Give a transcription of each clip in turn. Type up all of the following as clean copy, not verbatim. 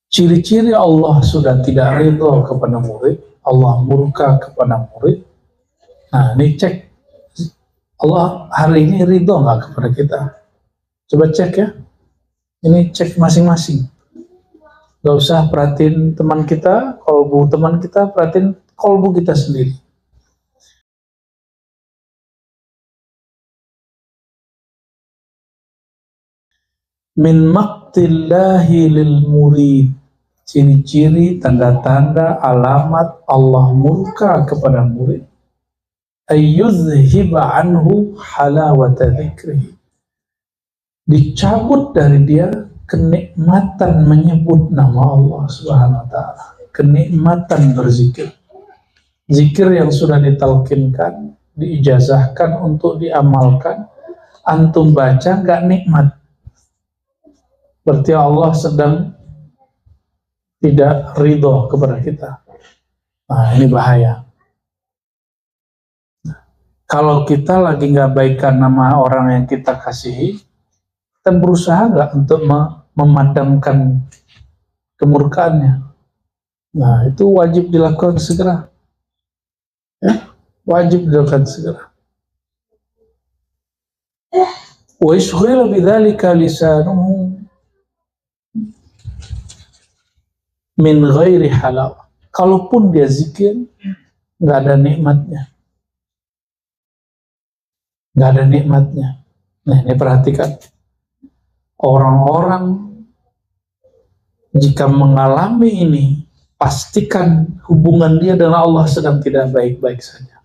Ciri-ciri Allah sudah tidak ridho kepada murid, Allah murka kepada murid. Nah, ini cek Allah hari ini ridho nggak kepada kita. Coba cek ya. Ini cek masing-masing. Gak usah perhatiin teman kita, kolbu teman kita, perhatiin kolbu kita sendiri. Min maqtillahi lil murid. Ciri-ciri, tanda-tanda, alamat Allah murka kepada murid. Ayyuzhiba anhu halawata dzikrihi. Dicabut dari dia kenikmatan menyebut nama Allah Subhanahu wa taala, kenikmatan berzikir. Zikir yang sudah ditalkinkan, diijazahkan untuk diamalkan, antum baca gak nikmat, berarti Allah sedang tidak ridho kepada kita. Nah, ini bahaya. Kalau kita lagi nggak baikkan nama orang yang kita kasihi, kita berusaha nggak untuk memadamkan kemurkaannya. Nah, itu wajib dilakukan segera. Ya, wajib dilakukan segera. Wa yashghal bidzalika lisanuhu min ghairi halawah. Kalaupun dia zikir, nggak ada nikmatnya. Nggak ada nikmatnya. Nah, ini perhatikan. Orang-orang jika mengalami ini, pastikan hubungan dia dengan Allah sedang tidak baik-baik saja.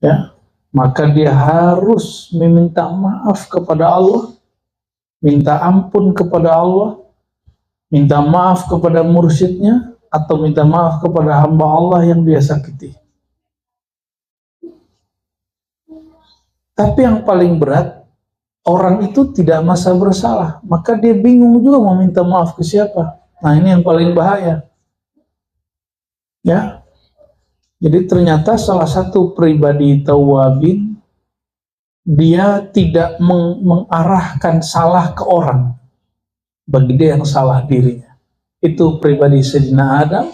Ya, maka dia harus meminta maaf kepada Allah, minta ampun kepada Allah, minta maaf kepada mursyidnya, atau minta maaf kepada hamba Allah yang dia sakiti. Tapi yang paling berat, orang itu tidak merasa bersalah, maka dia bingung juga mau minta maaf ke siapa. Nah, ini yang paling bahaya. Ya, jadi ternyata salah satu pribadi tawabin, dia tidak mengarahkan salah ke orang, bagi dia yang salah dirinya. Itu pribadi Sayyidina Adam,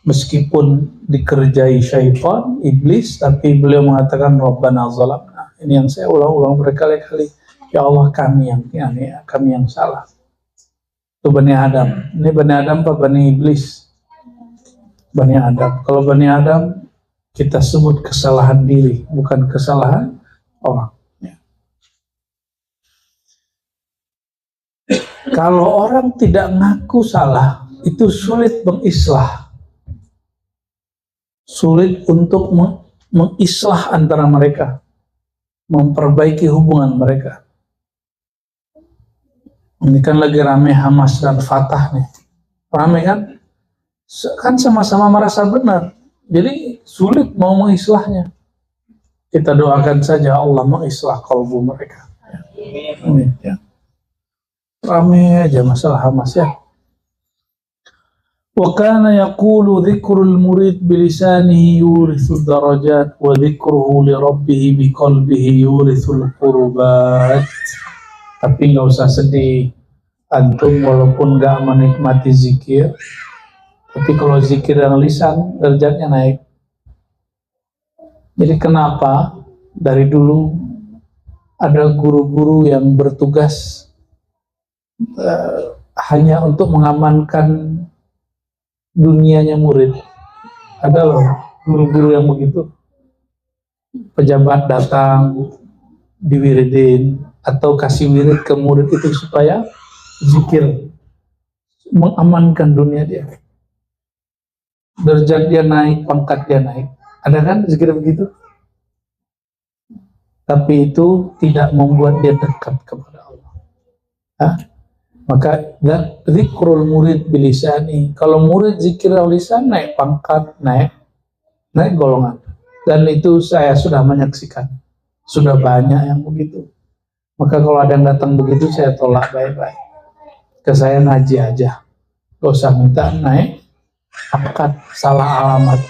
meskipun dikerjai syaitan, iblis, tapi beliau mengatakan Rabbana zalamna. Ini yang saya ulang-ulang berkali-kali. Ya Allah, kami yang salah. Itu Bani Adam. Ini Bani Adam apa Bani Iblis? Bani Adam. Kalau Bani Adam, kita sebut kesalahan diri, bukan kesalahan orang. Ya. Kalau orang tidak ngaku salah, itu sulit mengislah. Sulit untuk mengislah antara mereka, memperbaiki hubungan mereka. Ini kan lagi rame Hamas dan Fatah nih. Rame kan? Kan sama-sama merasa benar. Jadi sulit mau mengislahnya. Kita doakan saja Allah mengislah kalbu mereka. Amin. Ya. Rame aja masalah Hamas ya. Wa kana yaqulu dzikrul murid bilisanihi yurithu darajat wa dzikruhu li rabbih biqalbihi yurithul qurbat. Tapi nggak usah sedih, antum walaupun nggak menikmati zikir, tapi kalau zikir dan lisan derajatnya naik. Jadi kenapa dari dulu ada guru-guru yang bertugas hanya untuk mengamankan dunianya murid? Ada loh guru-guru yang begitu. Pejabat datang diwiridin atau kasih wirid ke murid itu supaya zikir, mengamankan dunia dia, derajat dia naik, pangkat dia naik. Ada kan zikir begitu? Tapi itu tidak membuat dia dekat kepada Allah. Hah? Maka zikrul murid bilisani, kalau murid zikir lisan naik pangkat, naik golongan. Dan itu saya sudah menyaksikan, sudah banyak yang begitu. Maka kalau ada yang datang begitu, saya tolak baik-baik. Ke saya ngaji aja, gak usah minta naik pangkat, salah alamat.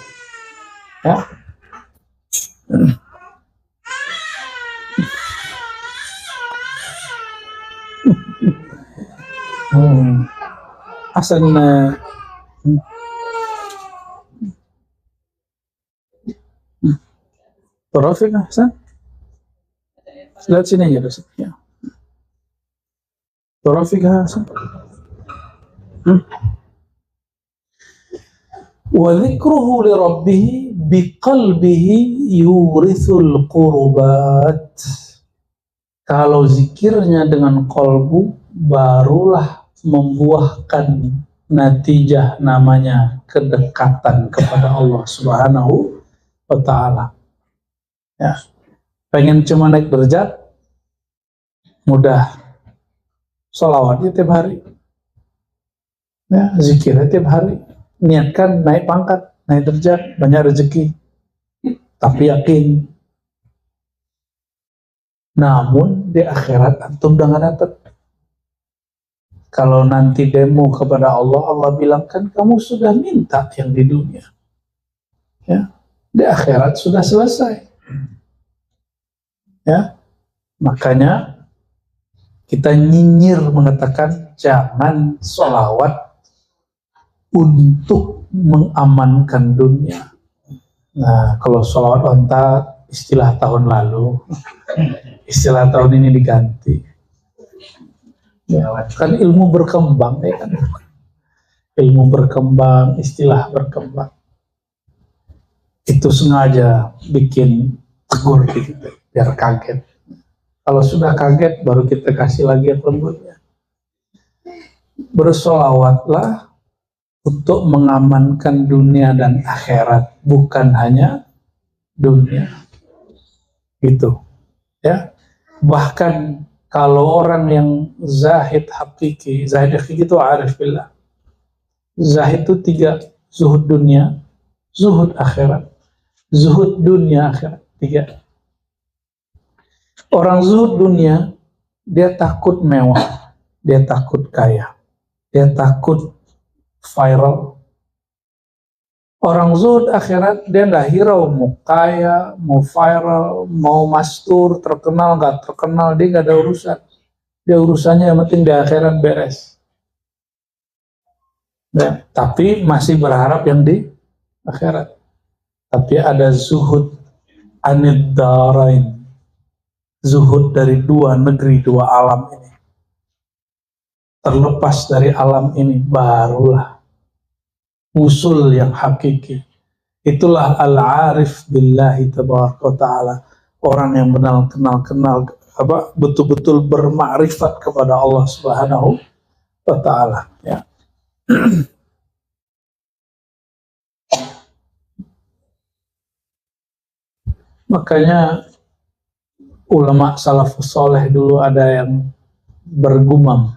Ya. Hasan Rafiq Hasan, lihat sini aja Hasan. Ya. Rafiq Hasan. Wa dzikruhu li rabbih biqalbihi yurithul qurbat. Kalau zikirnya dengan kolbu, barulah membuahkan natijah, namanya kedekatan kepada Allah Subhanahu wa ta'ala. Ya. Pengen cuma naik derajat, mudah. Sholawatnya tiap hari, ya, zikirnya tiap hari. Niatkan naik pangkat, naik derajat, banyak rezeki. Tapi yakin, namun di akhirat antum udah gak dapat. Kalau nanti demo kepada Allah, Allah bilang, kan kamu sudah minta yang di dunia, ya, di akhirat sudah selesai. Ya, makanya kita nyinyir mengatakan jangan sholawat untuk mengamankan dunia. Nah, kalau sholawat onta istilah tahun lalu, istilah tahun ini diganti. Ya, kan ilmu berkembang, ya kan? Ilmu berkembang, istilah berkembang. Itu sengaja bikin tegur gitu, biar kaget. Kalau sudah kaget, baru kita kasih lagi yang lembutnya. Bersolawatlah untuk mengamankan dunia dan akhirat, bukan hanya dunia. Gitu, ya. Bahkan kalau orang yang zahid hakiki, zahid hakiki itu arif billah. Zahid itu 3, zuhud dunia, zuhud akhirat, zuhud dunia akhirat, 3. Orang zuhud dunia, dia takut mewah, dia takut kaya, dia takut viral. Orang zuhud akhirat, dia nggak hirau mau kaya, mau viral, mau mastur, terkenal nggak terkenal, dia nggak ada urusan. Dia urusannya yang penting di akhirat beres. Ya, tapi masih berharap yang di akhirat. Tapi ada zuhud anid darain, zuhud dari 2 negeri, 2 alam ini. Terlepas dari alam ini, barulah usul yang hakiki. Itulah al-arif billahi tabaraka wa ta'ala. Orang yang kenal betul-betul bermakrifat kepada Allah Subhanahu wa ta'ala, ya. Makanya ulama salafus soleh dulu ada yang bergumam,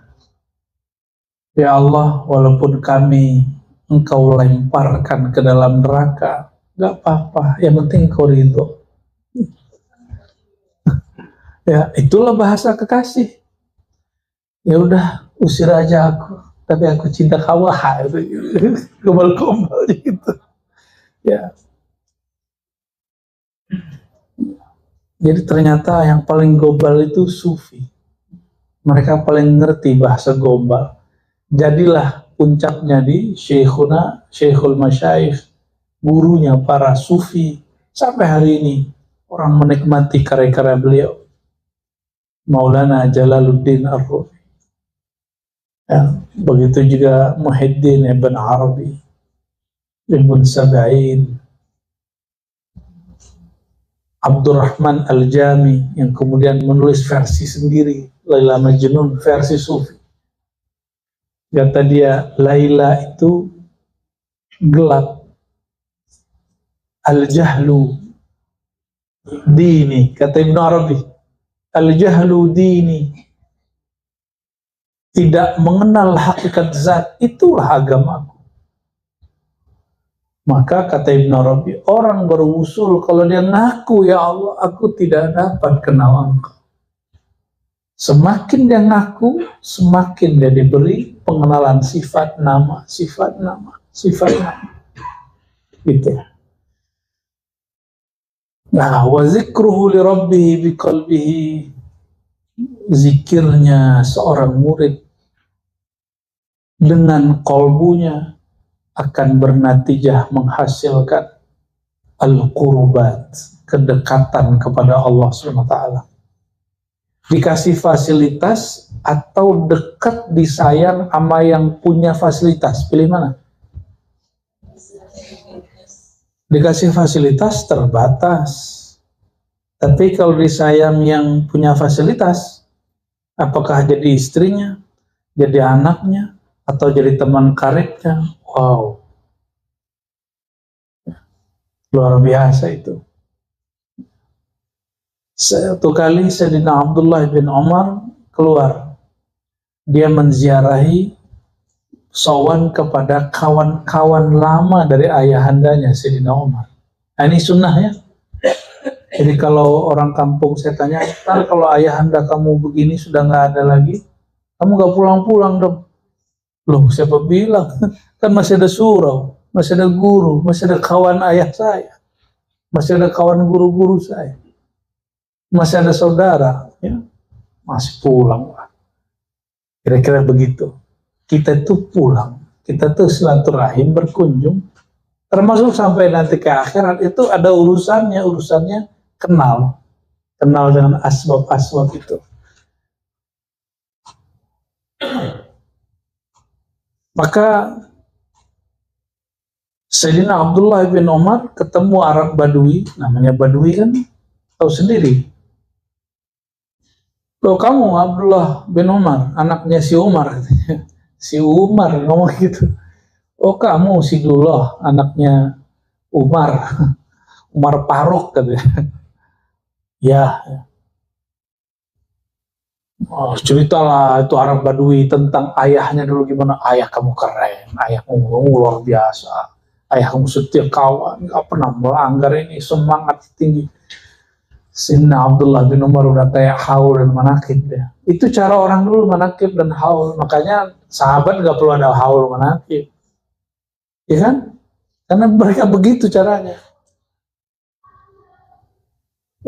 ya Allah, walaupun kami engkau lemparkan ke dalam neraka, gak apa-apa, yang penting engkau ridho. Ya, itulah bahasa kekasih. Ya udah, usir aja aku, tapi aku cinta kamu. Gombal-gombal gitu, ya. Jadi ternyata yang paling gombal itu sufi. Mereka paling ngerti bahasa gombal. Jadilah puncaknya di Syekhul Masyayikh, gurunya para sufi. Sampai hari ini orang menikmati karya-karya beliau. Maulana Jalaluddin Ar-Rumi. Ya, begitu juga Muhyiddin Ibn Arabi, Ibn Sab'in, Abdurrahman Al-Jami yang kemudian menulis versi sendiri, Laila Majnun versi sufi. Kata dia, Laila itu gelap, al-jahlu dini. Kata Ibn Arabi, al-jahlu dini, tidak mengenal hakikat zat, itulah agamaku. Maka kata Ibn Arabi, orang berusul kalau dia ngaku, ya Allah, aku tidak dapat kenal engkau. Semakin dia ngaku, semakin dia diberi pengenalan sifat nama, sifat nama, sifat nama. Gitu. Nah, wa zikruhu li rabbihi biqalbihi, zikirnya seorang murid dengan kolbunya akan bernatijah menghasilkan al-qurbat, kedekatan kepada Allah SWT. Dikasih fasilitas atau dekat disayang sama yang punya fasilitas, pilih mana? Dikasih fasilitas terbatas, tapi kalau disayang yang punya fasilitas, apakah jadi istrinya, jadi anaknya, atau jadi teman karibnya? Wow, luar biasa itu. Satu kali Sayyidina Abdullah bin Umar keluar, dia menziarahi, sowan kepada kawan-kawan lama dari ayahandanya Sayyidina Umar. Nah, ini sunnah ya. Jadi kalau orang kampung saya tanya, kalau ayahanda kamu begini sudah nggak ada lagi, kamu nggak pulang-pulang dong? Loh, siapa bilang? Kan masih ada surau, masih ada guru, masih ada kawan ayah saya, masih ada kawan guru-guru saya, masih ada saudara, ya, masih pulang lah. Kira-kira begitu. Kita itu pulang, kita tuh silaturahim, berkunjung, termasuk sampai nanti ke akhirat itu ada urusannya kenal dengan asbab-asbab itu. Maka Sayyidina Abdullah bin Umar ketemu Arab Badui, namanya Badui kan tahu sendiri. Loh, kamu Abdullah bin Umar, anaknya si Umar katanya. Si Umar ngomong gitu. Oh, kamu si Dullah, anaknya Umar. Umar Faruk katanya. Ya. Oh, ceritalah itu Arab Badui tentang ayahnya dulu, gimana ayah kamu keren, ayah kamu luar biasa, ayah kamu setia kawan, nggak pernah melanggar, ini semangat tinggi. Sayyidina Abdullah bin Umar udah kayak haul dan manakib ya. Itu cara orang dulu manakib dan haul, makanya sahabat nggak perlu ada haul manakib, ya kan? Karena mereka begitu caranya.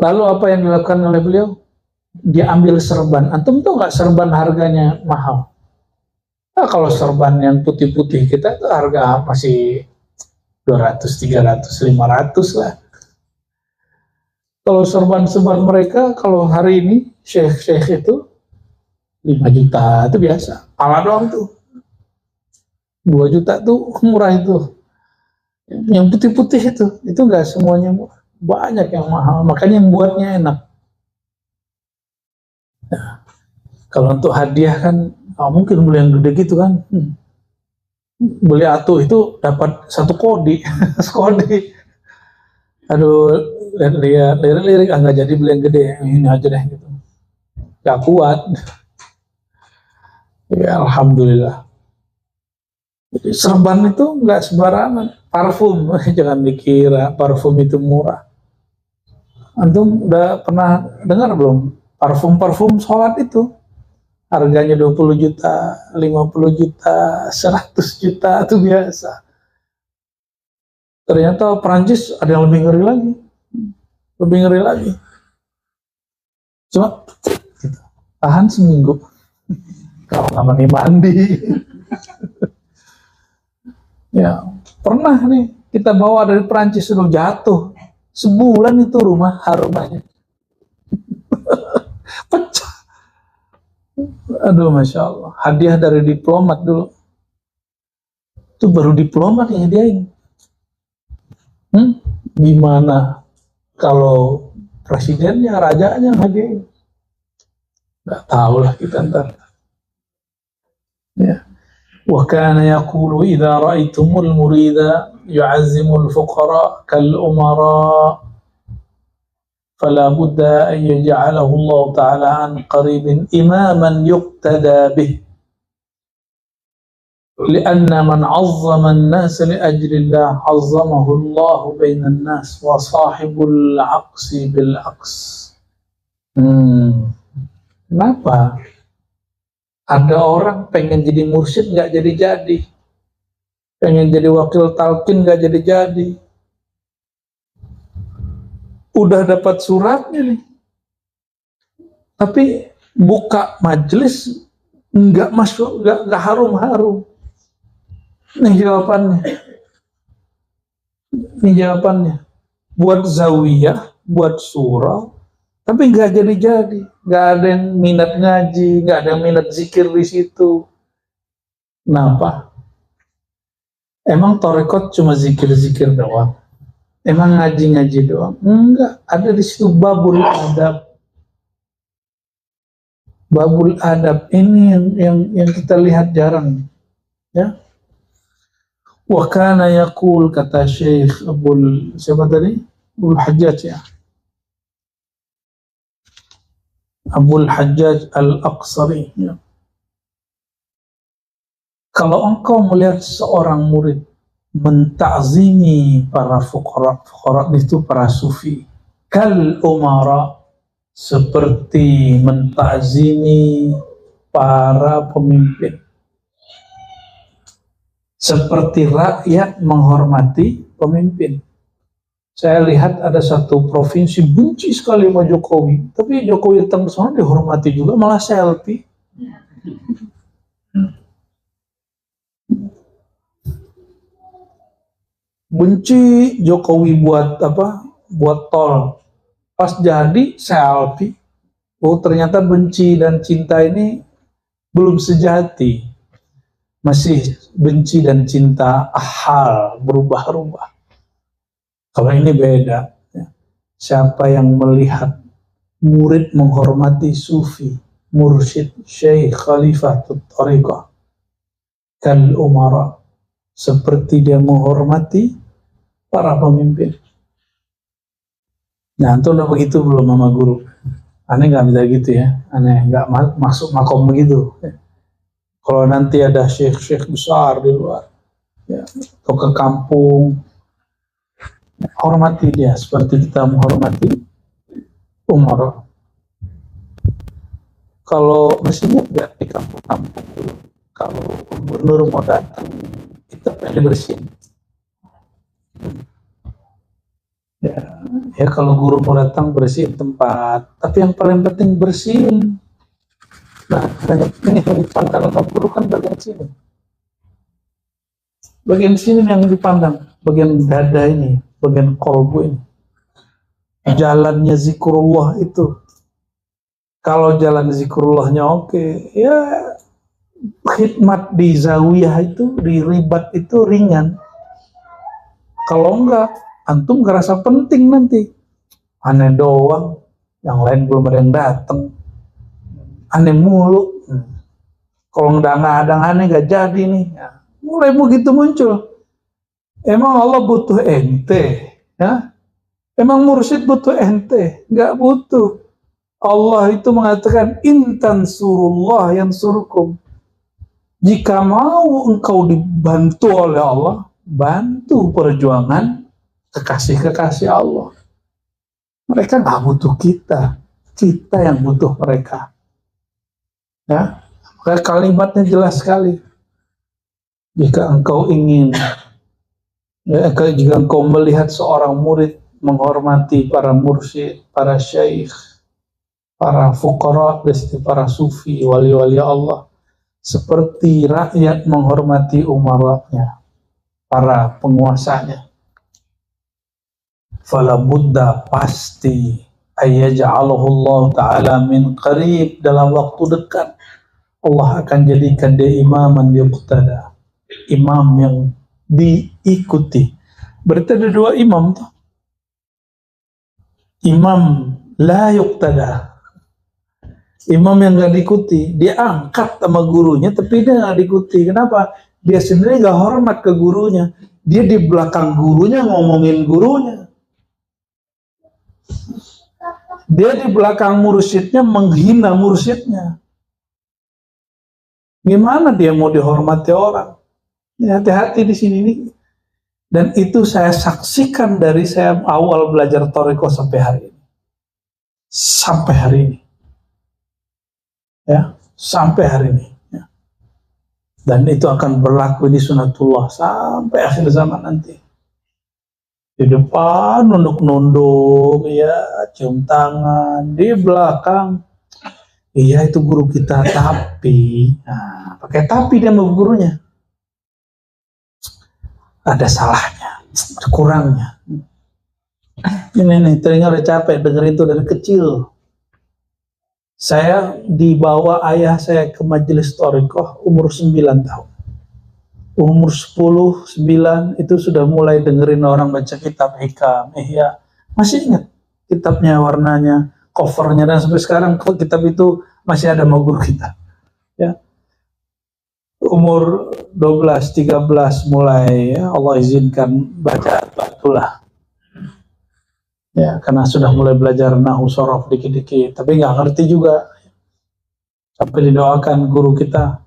Lalu apa yang dilakukan oleh beliau? Dia ambil serban. Antum tuh nggak serban harganya mahal. Nah, kalau serban yang putih-putih kita itu harga masih 200, 300, 500 lah. Kalau serban-serban mereka, kalau hari ini syekh-syekh itu 5 juta itu biasa. Pala doang tuh. 2 juta tuh murah itu. Yang putih-putih itu nggak semuanya murah. Banyak yang mahal. Makanya yang buatnya enak. Nah, kalau untuk hadiah kan mungkin beli yang gede gitu kan. Beli atuh itu dapat 1 kodi. Sekodi. Aduh, lirik nggak jadi beli yang gede, ini aja deh gitu. Gak kuat. Ya alhamdulillah. Jadi serban itu nggak sembarangan. Parfum, jangan dikira parfum itu murah. Antum udah pernah dengar belum? Parfum sholat itu harganya 20 juta, 50 juta, 100 juta itu biasa. Ternyata Perancis ada yang lebih ngeri lagi. Cuma gitu, tahan seminggu. Kalau nggak mandi. Ya, pernah nih kita bawa dari Perancis sudah jatuh. Sebulan itu rumahnya. Pecah. Aduh, Masya Allah. Hadiah dari diplomat dulu. Itu baru diplomat yang hadiahin. Gimana kalau presidennya, rajanya hadiahin? Gak tahu lah kita ntar. Ya. Wa kana yaqulu idza ra'aitumul murida yu'azzimul fuqara kal umara فلا بد أن يجعله الله تعالى عن قريب إماما يقتدى به لأن من عظم الناس لأجل الله عظمه الله بين الناس وصاحب العقس بالعقس. Kenapa? Ada orang pengen jadi mursyid nggak jadi-jadi, pengen jadi wakil talqin nggak jadi-jadi. Udah dapat suratnya nih, tapi buka majelis nggak masuk, nggak harum-harum. Ini jawabannya. Ini jawabannya. Buat zawiyah, buat surau, tapi nggak jadi-jadi. Nggak ada yang minat ngaji, nggak ada yang minat zikir di situ. Kenapa? Emang torekot cuma zikir-zikir doang? Emang ngaji-ngaji doang? Enggak, ada di situ babul adab. Babul adab ini yang kita lihat jarang, ya. Wa kana yaqul, kata Syekh siapa tadi? Abul Hajjaj, ya. Abul Hajjaj Al-Aqsari, ya. Kalau engkau melihat seorang murid mentazimi para fuqara itu para sufi, kal umara, seperti mentazimi para pemimpin, seperti rakyat menghormati pemimpin. Saya lihat ada satu provinsi benci sekali sama Jokowi, tapi Jokowi datang ke sana dihormati juga, malah selfie. Benci Jokowi buat apa? Buat tol. Pas jadi selfie. Oh, ternyata benci dan cinta ini belum sejati. Masih benci dan cinta ahal, berubah-ubah. Kalau ini beda. Siapa yang melihat murid menghormati sufi, mursyid, syekh, khalifah, thariqah, kal umara, seperti dia menghormati para pemimpin. Nah, antum udah begitu belum sama guru? Aneh nggak bisa gitu ya, aneh nggak masuk makom begitu. Kalau nanti ada syekh-syekh besar di luar, ya, atau ke kampung, hormati dia seperti kita menghormati umara. Kalau mestinya nggak di kampung-kampung dulu. Kalau gubernur mau datang, kita pengen bersihin. Ya kalau guru mau datang bersihin tempat, tapi yang paling penting bersihin. Nah, ini yang dipandang sama guru kan bagian sini. Bagian sini yang dipandang, bagian dada ini, bagian kolbu ini. Jalannya zikrullah itu. Kalau jalan zikrullahnya oke, ya khidmat di zawiyah itu, di ribat itu ringan. Kalau enggak, antum ngerasa penting nanti. Aneh doang, yang lain belum ada yang datang. Aneh mulu. Kalau nggak ada aneh nggak jadi nih. Ya, mulai begitu muncul. Emang Allah butuh ente? Ya? Emang mursyid butuh ente? Nggak butuh. Allah itu mengatakan intan surullah yang surkum. Jika mau engkau dibantu oleh Allah, bantu perjuangan kekasih-kekasih Allah. Mereka nggak butuh kita, kita yang butuh mereka. Ya, kalimatnya jelas sekali. Jika engkau ingin, ya, jika engkau melihat seorang murid menghormati para mursyid, para syekh, para fuqara, para sufi, wali-wali Allah, seperti rakyat menghormati umaranya, para penguasanya. Fala budda, pasti ayyaj'alahu Allah Ta'ala min qarib, dalam waktu dekat Allah akan jadikan dia imaman yuqtada, imam yang diikuti. Berarti ada dua imam tuh. Imam la yuqtada, imam yang gak diikuti. Dia angkat sama gurunya tapi dia gak diikuti. Kenapa? Dia sendiri gak hormat ke gurunya. Dia di belakang gurunya ngomongin gurunya. Dia di belakang mursyidnya menghina mursyidnya. Gimana dia mau dihormati orang? Hati-hati di sini nih. Dan itu saya saksikan dari saya awal belajar thariqah sampai hari ini. Sampai hari ini. Ya, sampai hari ini. Ya. Dan itu akan berlaku di sunatullah sampai akhir zaman nanti. Di depan nunduk-nunduk, ya, cium tangan. Di belakang, iya itu guru kita, tapi, nah, pakai tapi dia sama gurunya. ada salahnya, ada kurangnya. Ini nih, telinga udah capek denger itu dari kecil. Saya dibawa ayah saya ke majelis thariqah umur 9 tahun. Umur 10, 9 itu sudah mulai dengerin orang baca kitab hikam, ihya. Masih ingat kitabnya, warnanya, covernya, dan sampai sekarang kitab itu masih ada sama guru kita. Ya. Umur 12, 13 mulai ya, Allah izinkan baca batulah. Ya, karena sudah mulai belajar nahu sorof dikit-dikit, tapi nggak ngerti juga. Sampai didoakan guru kita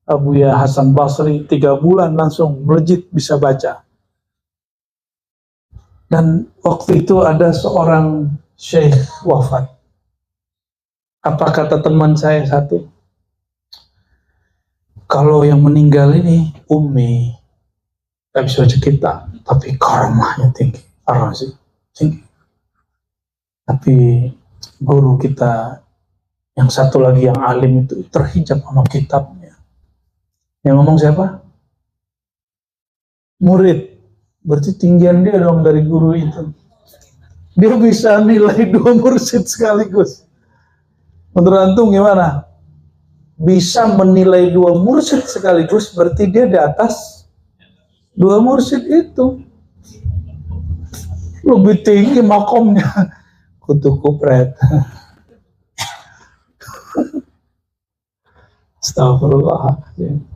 Abu Ya Hasan Basri 3 bulan langsung melejit bisa baca. Dan waktu itu ada seorang syekh wafat. Apa kata teman saya satu? Kalau yang meninggal ini Umi, tak bisa baca kitab, tapi karamahnya tinggi, tinggi. Tapi guru kita yang satu lagi yang alim itu terhijab sama kitabnya. Yang ngomong siapa? Murid. Berarti tinggian dia dong dari guru itu. Dia bisa nilai 2 mursyid sekaligus. Menurut antum gimana? Bisa menilai 2 mursyid sekaligus, berarti dia di atas 2 mursyid itu. Lebih tinggi makomnya. Kutu kupret. Astagfirullahaladzim.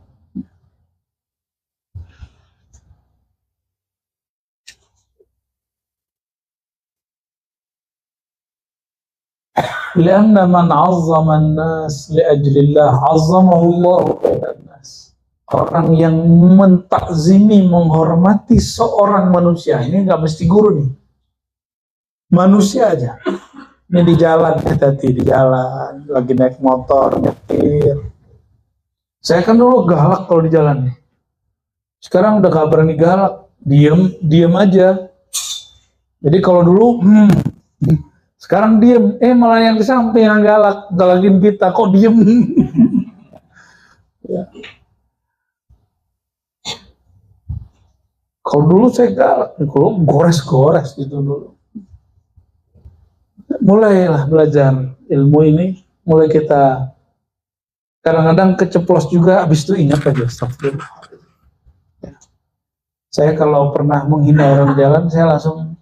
Lianna man azzama an-nas li ajlillah azzamahu Allah bainan nas. Orang yang mentakzimi, menghormati seorang manusia, ini nggak mesti guru nih, manusia aja. Ini di jalan, kita di jalan, lagi naik motor, nyetir. Saya kan dulu galak kalau di jalan nih. Sekarang udah gak berani galak, diem aja. Jadi kalau dulu, sekarang diem, malah yang di samping yang galak, galakin kita, kok diem? Ya. Kalau dulu saya galak, kalau gores-gores gitu dulu. Mulailah belajar ilmu ini, mulai kita kadang-kadang keceplos juga, habis itu ingat aja, astagfirullah. Ya. Saya kalau pernah menghina orang jalan, saya langsung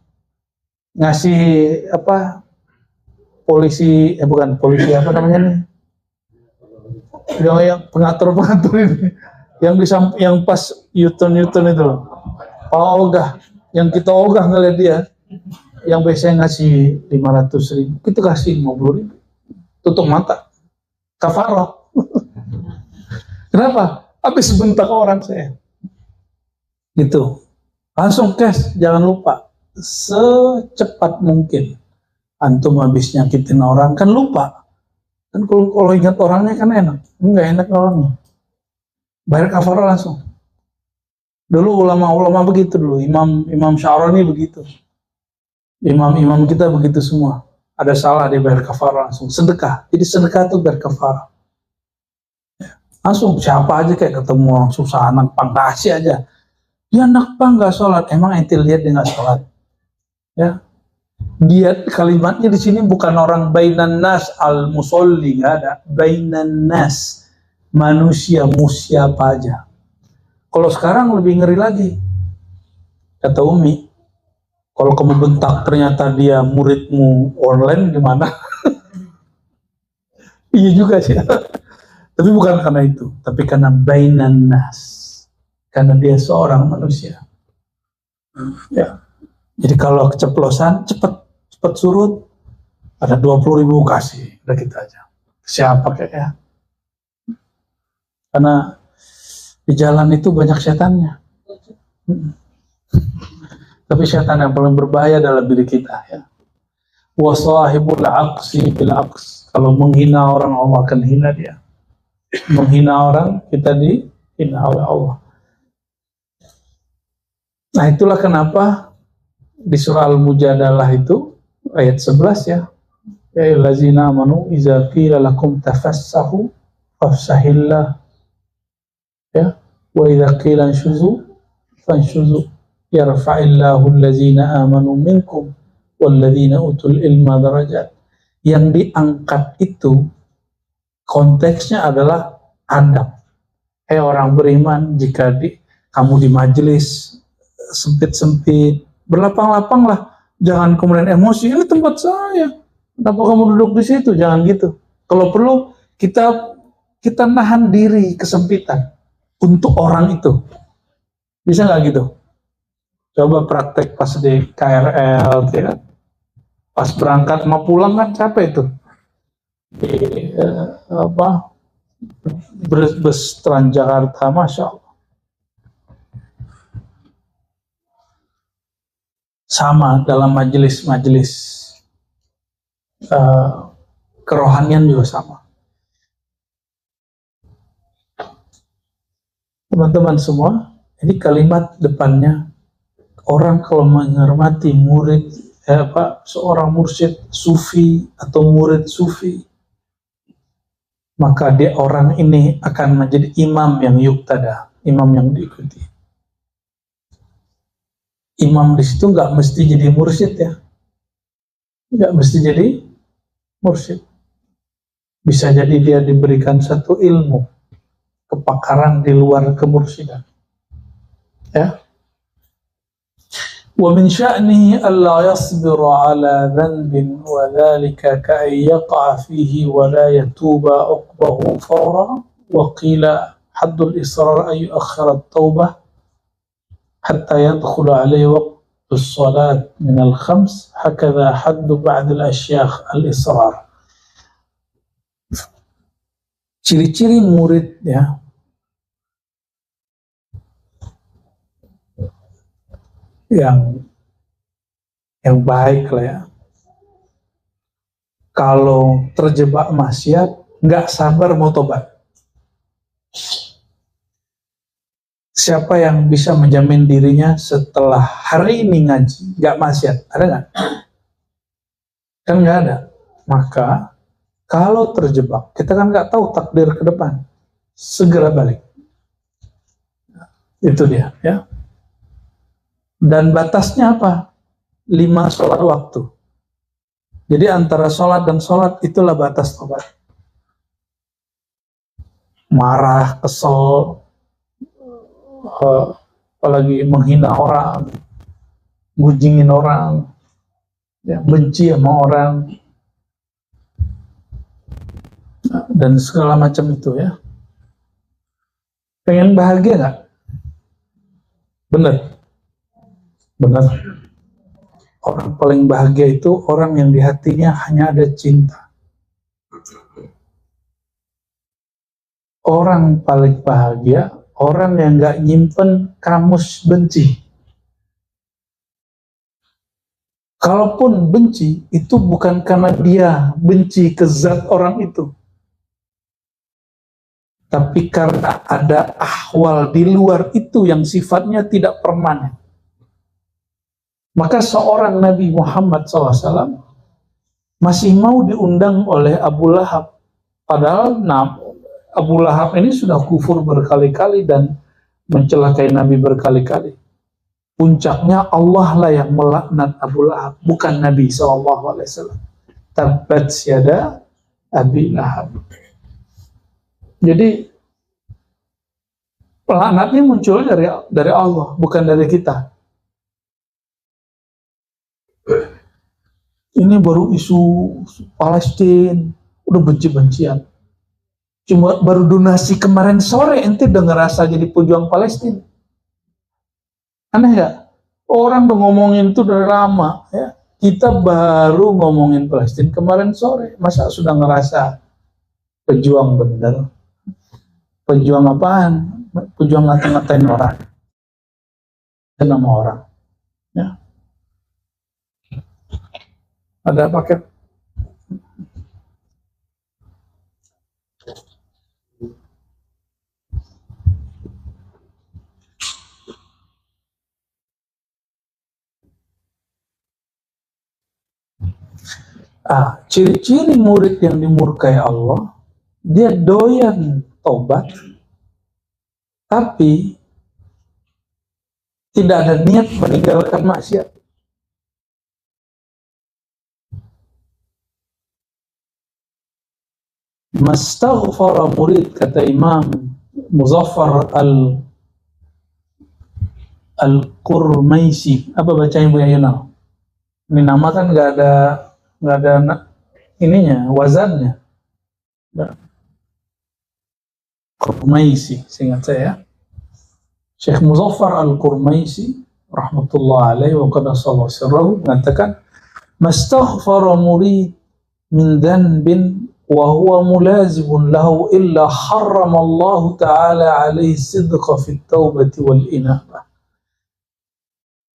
ngasih polisi, bukan polisi, apa namanya nih, yang pengatur ini, yang pas U-turn itu loh, Pak Ogah, yang kita ogah ngeliat dia, yang biasanya ngasih 500.000, kita kasih 50.000, tutup mata, kafarah. Kenapa? Habis bentak orang saya, gitu, langsung cash, jangan lupa, secepat mungkin. Antum habis nyakitin orang kan lupa, kan kalau ingat orangnya kan enak, enggak enak orangnya, bayar kafarah langsung. Dulu ulama-ulama begitu dulu, Imam Sya'rani begitu. Imam-imam kita begitu semua. Ada salah dia bayar kafarah langsung. Sedekah. Jadi sedekah itu bayar kafarah. Ya. Langsung siapa aja kayak ketemu orang susah, anak pang kasih aja. Dia anak pang nggak sholat. Emang ente lihat dia nggak sholat? Ya. Dia kalimatnya di sini bukan orang bainan nas al musolli, nggak ada. Bainan nas, manusia siapa aja. Kalau sekarang lebih ngeri lagi. Kata Umi, kalau kamu bentak ternyata dia muridmu online gimana? Iya juga sih. Tapi bukan karena itu, tapi karena bainan nas. Karena dia seorang manusia. Ya. Jadi kalau keceplosan cepat surut. Ada 20.000 kasih, udah kita aja. Siapa kayaknya? Karena di jalan itu banyak setannya. Tapi setan yang paling berbahaya dalam diri kita, ya. Wasahibul aqsi bil aqs. Kalau menghina orang, Allah akan hina dia. Menghina orang, kita dihina oleh Allah. Nah, itulah kenapa di surah Al-Mujadalah itu ayat 11 ya. Ya ayyuhallazina amanu idza qila lakum tafassahu fafsahillah. Ya, wa idza qila inshuzu fanshuzu yarfa'illahu allazina amanu minkum walladzina utul ilma darajat. Yang diangkat itu konteksnya adalah adab. Orang beriman, jika kamu di majelis sempit-sempit, berlapang-lapanglah, jangan kemudian emosi, ini tempat saya, kenapa kamu duduk di situ? Jangan gitu. Kalau perlu kita nahan diri kesempitan untuk orang itu. Bisa nggak gitu? Coba praktek pas di KRL, ya. Pas berangkat mau pulang kan capek itu. Bus Transjakarta, Masya Allah. Sama dalam majelis-majelis kerohanian juga sama. Teman-teman semua, ini kalimat depannya, orang kalau menghormati murid, seorang mursyid sufi atau murid sufi, maka dia orang ini akan menjadi imam yang yuktada, imam yang diikuti. Imam di situ nggak mesti jadi mursyid ya, nggak mesti jadi mursyid. Bisa jadi dia diberikan satu ilmu, kepakaran di luar kemursidan. Ya. Wa min sya'nihi alla yasbira ala dhanbin wa dhalika ka'an yaqa'a fihi wa la yatuba uqbahu fawra wa qila haddul israr ay yu'akhkhira at-taubah hatta yadkhula alayhi waqtu as-salat min al-khams hakadha haddu ba'd al-ashyakh al-israr. Ciri-ciri murid ya yang baik lah ya, kalau terjebak maksiat nggak sabar mau tobat. Siapa yang bisa menjamin dirinya setelah hari ini ngaji nggak maksiat? Ada nggak? Kan nggak ada. Maka kalau terjebak, kita kan nggak tahu takdir ke depan, segera balik. Itu dia ya. Dan batasnya apa? 5 sholat waktu. Jadi antara sholat dan sholat itulah batas tobat. Marah, kesel, apalagi menghina orang, gunjingin orang, ya, benci sama orang, dan segala macam itu ya. Pengen bahagia nggak? Bener. Benar. Orang paling bahagia itu orang yang di hatinya hanya ada cinta. Orang paling bahagia orang yang nggak nyimpen kamus benci. Kalaupun benci itu bukan karena dia benci ke zat orang itu, tapi karena ada ahwal di luar itu yang sifatnya tidak permanen. Maka seorang Nabi Muhammad SAW masih mau diundang oleh Abu Lahab. Padahal Abu Lahab ini sudah kufur berkali-kali dan mencelakai Nabi berkali-kali. Puncaknya Allah lah yang melaknat Abu Lahab, bukan Nabi SAW. Tabbat yada Abi Lahab. Jadi pelaknatnya muncul dari Allah, bukan dari kita. Ini baru isu Palestina, udah benci-bencian. Cuma baru donasi kemarin sore, ente udah ngerasa jadi pejuang Palestina. Aneh ya? Orang udah ngomongin itu udah lama, ya. Kita baru ngomongin Palestina kemarin sore, masa sudah ngerasa pejuang bener? Pejuang apaan? Pejuang ngata-ngatain orang, dan nama orang, ya. Ada paket. Ciri-ciri murid yang dimurkai Allah, dia doyan tobat, tapi tidak ada niat meninggalkan maksiat. Mastaghfara murid, kata Imam Muzaffar Al-Qurmaisi. Apa bacanya Bu Yayunal? Ini nama kan nggak ada ininya, wazannya. Qurmaisi, seingat saya. Syekh Muzaffar Al-Qurmaisi rahmatullah alaihi wa qadassallahu sirrahu mengatakan, mastaghfara murid min dhanbin wa huwa mulazibun lahu illa harramallahu ta'ala alaihi sidqa fit taubati wal inabah.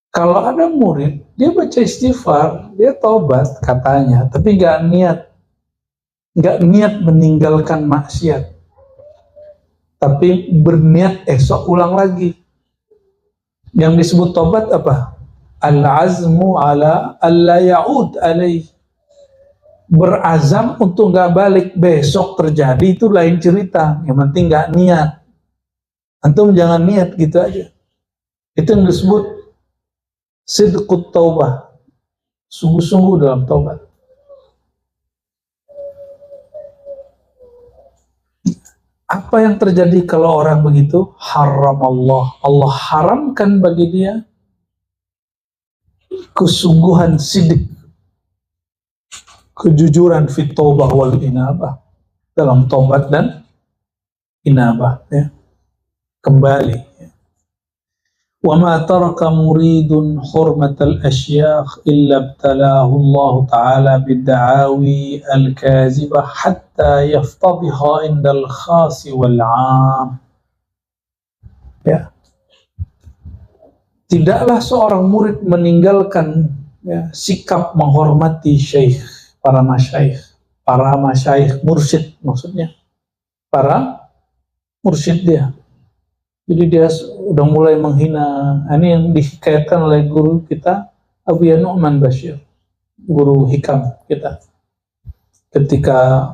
Kalau ada murid, dia baca istighfar, dia taubat katanya, tapi nggak niat meninggalkan maksiat, tapi berniat esok ulang lagi. Yang disebut taubat apa? Al-azmu ala alla ya'ud alaih. Berazam untuk nggak balik besok terjadi, itu lain cerita. Yang penting nggak niat. Antum jangan niat gitu aja. Itu yang disebut sidqut taubah, sungguh-sungguh dalam taubat. Apa yang terjadi kalau orang begitu? Haram Allah haramkan bagi dia kesungguhan sidik, kejujuran fit taubah wal inabah, dalam taubat dan inabah, ya, kembali. Wa ma taraka muridun hurmatal asyakh illa ibtalahu Allah ta'ala bid-da'awi al-kazibah hatta yaftadhiha indal khasi wal 'am. Ya. Tidaklah seorang murid meninggalkan, ya, sikap menghormati syekh, para masyayikh mursyid, maksudnya para mursyid dia. Jadi dia udah mulai menghina. Ini yang dikaitkan oleh guru kita Abu Ya Nu'man Bashir, guru hikam kita. Ketika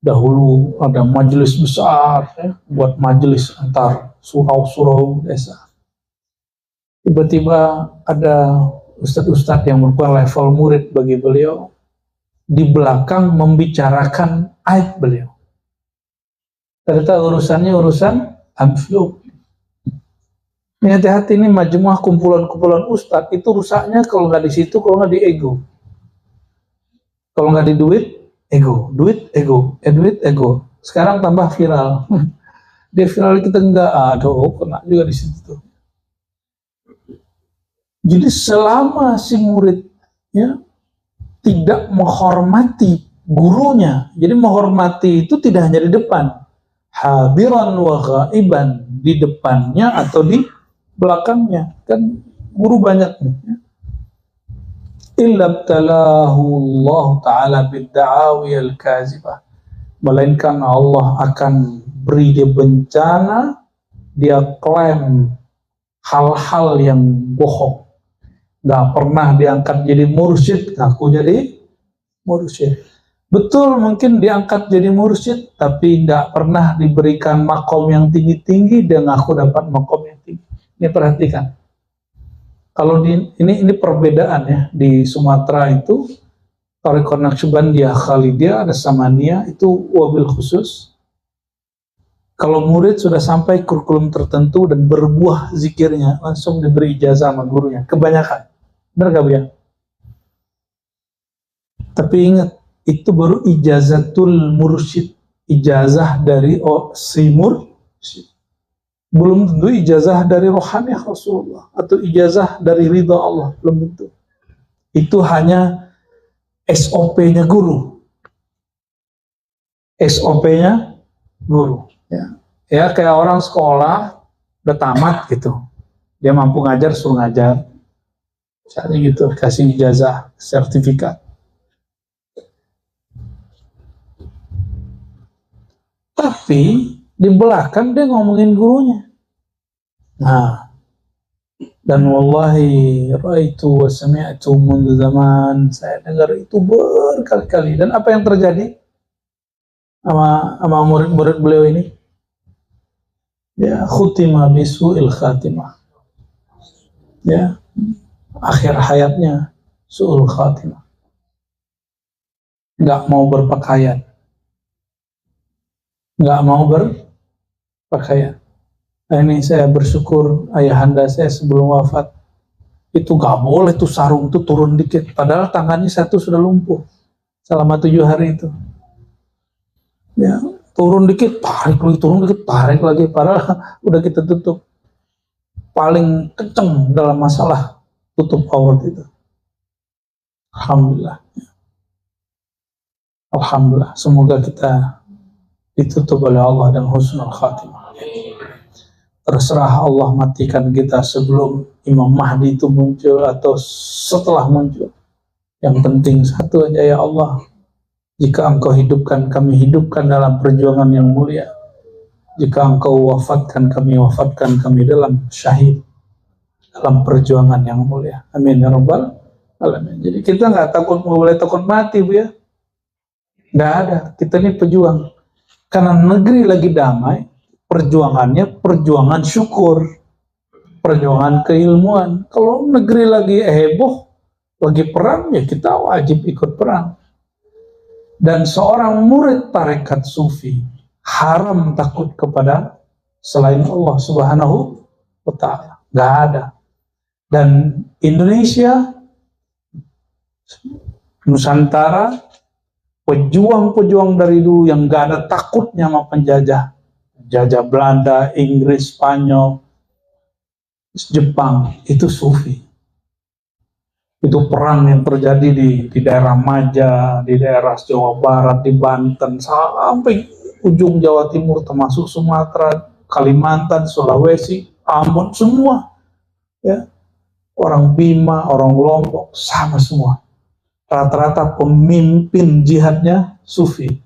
dahulu ada majelis besar, ya, buat majelis antar surau-surau desa. Tiba-tiba ada ustadz-ustadz yang merupakan level murid bagi beliau di belakang membicarakan aib beliau. Ternyata urusannya urusan amfluk. Ini hati-hati, ini majmuah kumpulan-kumpulan ustadz, itu rusaknya kalau nggak di situ, kalau nggak di ego. Kalau nggak di duit, ego. Duit, ego. Duit, ego. Sekarang tambah viral. Dia viral, kita nggak, aduh, kena juga di situ. Jadi selama si murid, ya, tidak menghormati gurunya, jadi menghormati itu tidak hanya di depan, hadiran wa ghaiban, di depannya atau di belakangnya, kan guru banyak nih, ya. Illa ibtalahu Allah ta'ala bid-da'awi al-kazibah, melainkan Allah akan beri dia bencana, dia klaim hal-hal yang bohong. Gak pernah diangkat jadi mursyid, ngaku jadi mursyid. Betul, mungkin diangkat jadi mursyid, tapi gak pernah diberikan makom yang tinggi-tinggi, dia ngaku dapat makom yang tinggi. Ini perhatikan. Kalau ini perbedaan, ya, di Sumatera itu Thariqah Naqsyabandiyah Khalidiyah ada Samaniyah itu wabil khusus. Kalau murid sudah sampai kurikulum tertentu dan berbuah zikirnya, langsung diberi ijazah sama gurunya. Kebanyakan. Benar gak, Bu, ya? Tapi ingat, itu baru ijazatul mursyid. Ijazah dari si mursyid. Belum tentu ijazah dari rohaniah Rasulullah atau ijazah dari ridha Allah, belum tentu. Itu hanya SOP-nya guru. SOP-nya guru. Ya, kayak orang sekolah udah tamat gitu, dia mampu ngajar, suruh ngajar, misalnya gitu, kasih ijazah, sertifikat. Tapi di belakang dia ngomongin gurunya. Nah, dan wallahi ra'aitu wa sami'tu mundu zaman, saya dengar itu berkali-kali. Dan apa yang terjadi sama murid-murid beliau ini? Ya, khutimah bisu'il khatimah. ya, akhir hayatnya su'ul khatimah, nggak mau berpakaian, nggak mau berpakaian. Nah, ini saya bersyukur ayahanda saya sebelum wafat itu nggak boleh tuh sarung tuh turun dikit, padahal tangannya satu sudah lumpuh selama 7 hari itu. Ya, turun dikit, tarik lagi, turun dikit, tarik lagi, padahal udah kita tutup. Paling kenceng dalam masalah tutup aurat itu. Alhamdulillah. Alhamdulillah. Semoga kita ditutup oleh Allah dan husnul khatimah. Terserah Allah matikan kita sebelum Imam Mahdi itu muncul atau setelah muncul. Yang penting satu aja, ya Allah, jika Engkau hidupkan, kami hidupkan dalam perjuangan yang mulia. Jika Engkau wafatkan, kami wafatkan, kami dalam syahid, dalam perjuangan yang mulia. Amin ya rabbal alamin. Jadi kita nggak boleh takut mati, Bu ya. Nggak ada. Kita ini pejuang. Karena negeri lagi damai, perjuangannya perjuangan syukur, perjuangan keilmuan. Kalau negeri lagi heboh, lagi perang, ya kita wajib ikut perang. Dan seorang murid tarekat sufi haram takut kepada selain Allah Subhanahu wa ta'ala. Nggak ada. Dan Indonesia, Nusantara, pejuang-pejuang dari dulu yang nggak ada takutnya sama penjajah. Jajah Belanda, Inggris, Spanyol, Jepang, itu sufi. Itu perang yang terjadi di daerah Maja, di daerah Jawa Barat, di Banten, sampai ujung Jawa Timur, termasuk Sumatera, Kalimantan, Sulawesi, Ambon, semua. Ya. Orang Bima, orang Lombok, sama semua. Rata-rata pemimpin jihadnya sufi.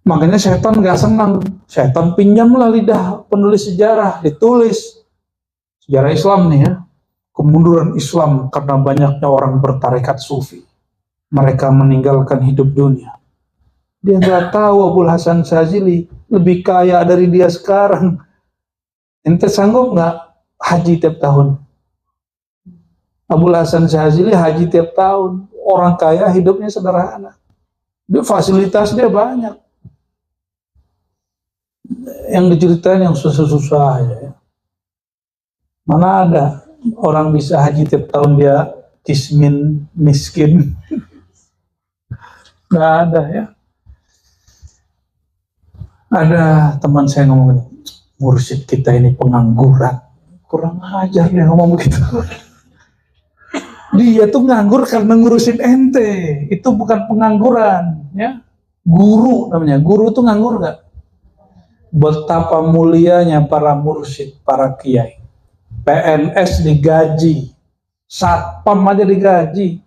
Makanya setan gak senang. Setan pinjamlah lidah penulis sejarah, ditulis sejarah Islam nih ya. Kemunduran Islam karena banyaknya orang bertarekat sufi. Mereka meninggalkan hidup dunia. Dia nggak tahu Abul Hasan Syazili lebih kaya dari dia sekarang. Ente sanggup nggak haji tiap tahun? Abul Hasan Syazili haji tiap tahun. Orang kaya hidupnya sederhana. Dia fasilitas dia banyak. Yang diceritain yang susah-susah ya. Mana ada orang bisa haji tiap tahun dia kismin, miskin. Nggak ada ya. Ada teman saya ngomong, mursyid kita ini pengangguran. Kurang ajar dia ngomong begitu. Dia tuh nganggur karena ngurusin ente. Itu bukan pengangguran ya. Guru namanya. Guru tuh nganggur nggak? Betapa mulianya para mursyid, para kiai. PNS digaji, satpam aja digaji.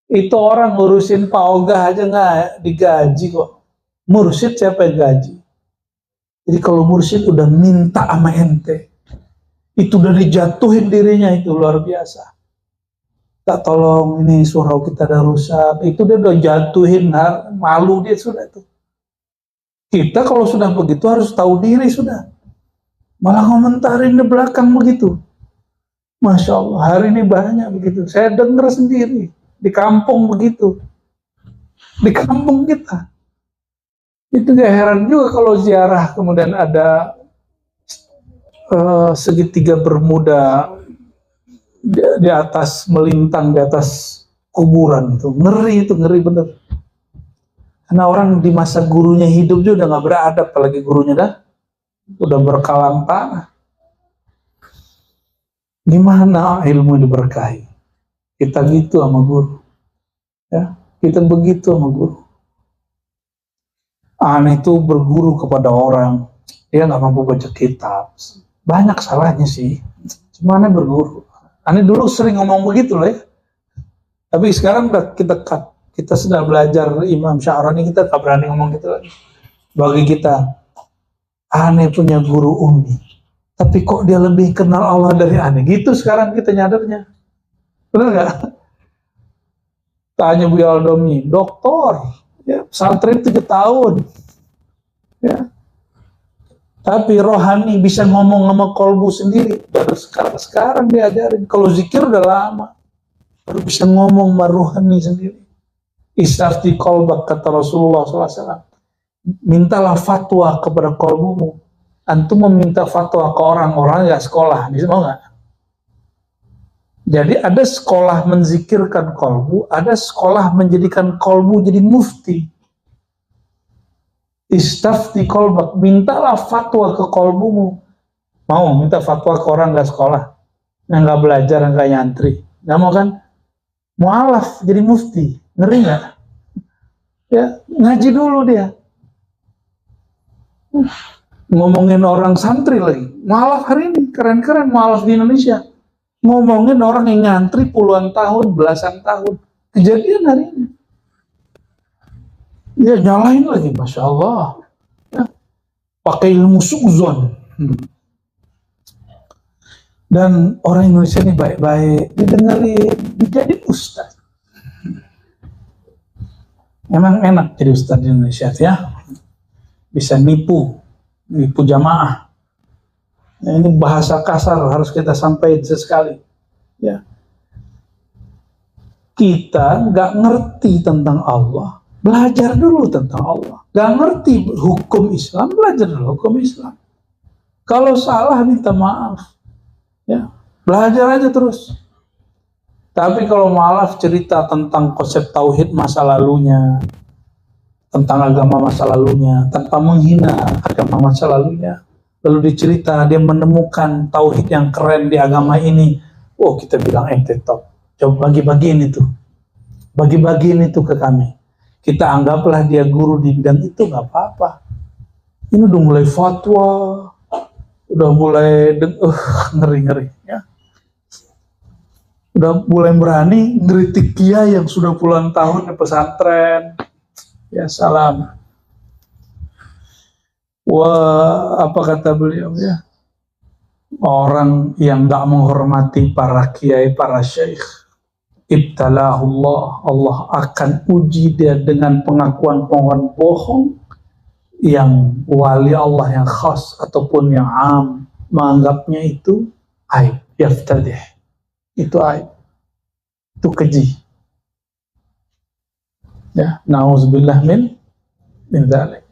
Itu orang ngurusin Pak Ogah aja nggak digaji kok. Mursyid siapa yang gaji? Jadi kalau mursyid udah minta sama ente, itu udah dijatuhin dirinya, itu luar biasa. Tak tolong ini surau kita ada rusak, itu dia udah jatuhin, malu dia sudah tuh. Kita kalau sudah begitu harus tahu diri sudah. Malah komentarin di belakang begitu. Masya Allah, hari ini banyak begitu. Saya dengar sendiri. Di kampung begitu. Di kampung kita. Itu gak heran juga kalau ziarah kemudian ada segitiga bermuda di atas, melintang di atas kuburan. Itu ngeri bener. Karena orang di masa gurunya hidup juga udah gak beradab, apalagi gurunya udah berkalang tanah. Gimana ilmu diberkahi? Kita gitu sama guru. Ya, kita begitu sama guru. Aneh itu berguru kepada orang, dia nggak mampu baca kitab. Banyak salahnya sih. Cuma aneh berguru. Aneh dulu sering ngomong begitu loh ya. Tapi sekarang udah kita sudah belajar Imam Sya'rani, kita tak berani ngomong gitu lagi. Bagi kita, aneh punya guru Umi, tapi kok dia lebih kenal Allah dari aneh. Gitu sekarang kita nyadarnya. Benar nggak? Tanya Bu Aldomi, doktor, ya, pesantren 7 tahun, ya, Tapi rohani bisa ngomong sama kolbu sendiri. Baru sekarang diajarin. Kalau zikir udah lama. Baru bisa ngomong sama rohani sendiri. Istafti kolbak, kata Rasulullah SAW. Mintalah fatwa kepada kolbumu. Antum meminta fatwa ke orang-orang gak sekolah. Bisa mau gak? Jadi ada sekolah menzikirkan kolbu, ada sekolah menjadikan kolbu jadi mufti. Istafti kolbak, mintalah fatwa ke kolbumu. Mau minta fatwa ke orang gak sekolah, yang gak belajar, yang gak nyantri. Gak mau kan? Mu'alaf jadi mufti, ngeri gak? Ya, ngaji dulu dia. Ngomongin orang santri lagi. Mu'alaf hari ini, keren-keren mu'alaf di Indonesia. Ngomongin orang yang ngantri puluhan tahun, belasan tahun. Kejadian hari ini. Ya nyalain lagi, Masya Allah. Ya, pakai ilmu sukzon. Dan orang Indonesia ini baik-baik. Didengarin, jadi ustaz. Emang enak jadi ustaz di Indonesia ya. Bisa nipu jamaah. Nah, ini bahasa kasar harus kita sampaikan sesekali. Ya. Kita nggak ngerti tentang Allah, belajar dulu tentang Allah. Nggak ngerti hukum Islam, belajar dulu hukum Islam. Kalau salah minta maaf. Ya, belajar aja terus. Tapi kalau maaf cerita tentang konsep tauhid masa lalunya, tentang agama masa lalunya, tanpa menghina agama masa lalunya. Lalu dicerita dia menemukan tauhid yang keren di agama ini. Oh, kita bilang top. Coba bagi-bagiin itu. Bagi-bagiin itu ke kami. Kita anggaplah dia guru di bidang itu, nggak apa-apa. Ini udah mulai fatwa, udah mulai ngeri-ngeri ya. Udah mulai berani ngeritik kiai yang sudah puluhan tahun di pesantren. Ya salam. Wah, apa kata beliau ya? Orang yang gak menghormati para kiai, para syekh, ibtalahullah, Allah akan uji dia dengan pengakuan-pengakuan bohong yang wali Allah yang khas ataupun yang am menganggapnya itu aib, yaftadih. Itu aib. Itu keji. Ya, na'udzubillah min dzalik.